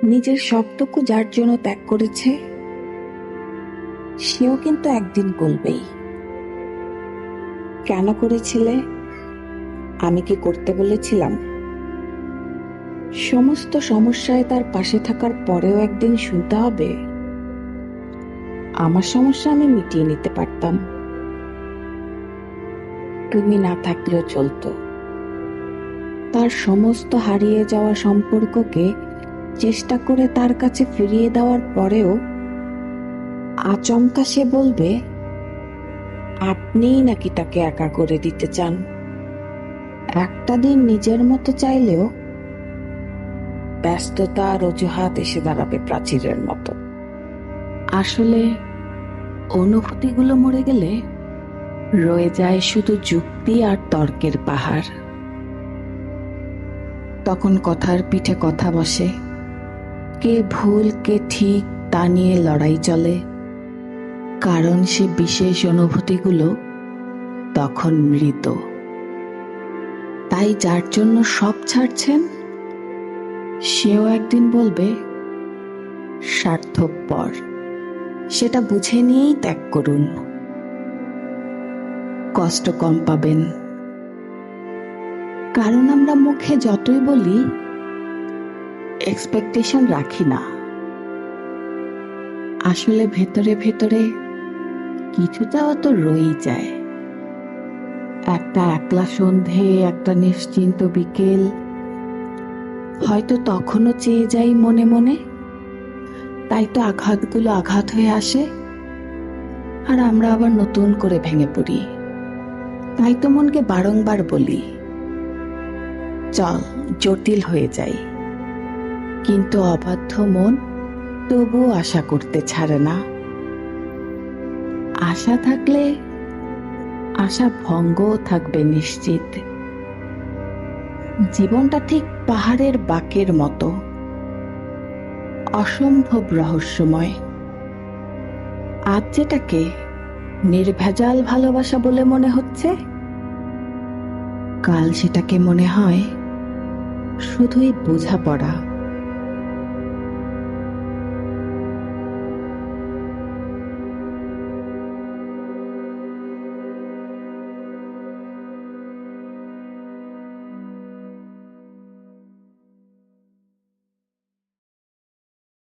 নিজের সবটুকু যার জন্য ত্যাগ করেছে, সেও কিন্তু একদিন বলবেই, কেন করেছিলে? আমি কি করতে বলেছিলাম? সমস্ত সমস্যায় তার পাশে থাকার পরেও একদিন শুনতে হবে, আমার সমস্যা আমি মিটিয়ে নিতে পারতাম, তুমি না থাকলেও চলতো। তার সমস্ত হারিয়ে যাওয়া সম্পর্ককে চেষ্টা করে তার কাছে ফিরিয়ে দেওয়ার পরেও আচমকা সে বলবে আপনিই নাকি তাকে একা করে দিতে চান। একটা দিন নিজের মতো চাইলেও ব্যস্ততা আর অজুহাত এসে দাঁড়াবে প্রাচীরের মতো। আসলে অনুভূতিগুলো মরে গেলে রয়ে যায় শুধু যুক্তি আর তর্কের পাহাড়। তখন কথার পিঠে কথা বসে, কে ভুল কে ঠিক তা নিয়ে লড়াই চলে, কারণ সে বিশেষ অনুভূতিগুলো তখন মৃত। তাই যার জন্য সব ছাড়ছেন, সেও একদিন বলবে স্বার্থপর। সেটা বুঝে নিয়েই ত্যাগ করুন, কষ্ট কম পাবেন। কারণ আমরা মুখে যতই বলি এক্সপেকটেশন রাখি না, আসলে ভেতরে ভেতরে কিছুটাও তো রয়েই যায়। একটা একলা সন্ধে, একটা নিশ্চিন্ত বিকেল, হয়তো তখনও চেয়ে যাই মনে মনে। তাই তো আঘাতগুলো আঘাত হয়ে আসে, আর আমরা আবার নতুন করে ভেঙে পড়ি। তাই তো মনকে বারংবার বলি, চল জটিল হয়ে যাই। কিন্তু অবাধ্য মন তবুও আশা করতে ছাড়ে না। আশা থাকলে আশা ভঙ্গও থাকবে নিশ্চিত। জীবনটা ঠিক পাহাড়ের বাঁকের মতো, অসম্ভব রহস্যময়। আজ যেটাকে নির্ভেজাল ভালোবাসা বলে মনে হচ্ছে, কাল সেটাকে মনে হয় শুধুই বোঝাপড়া।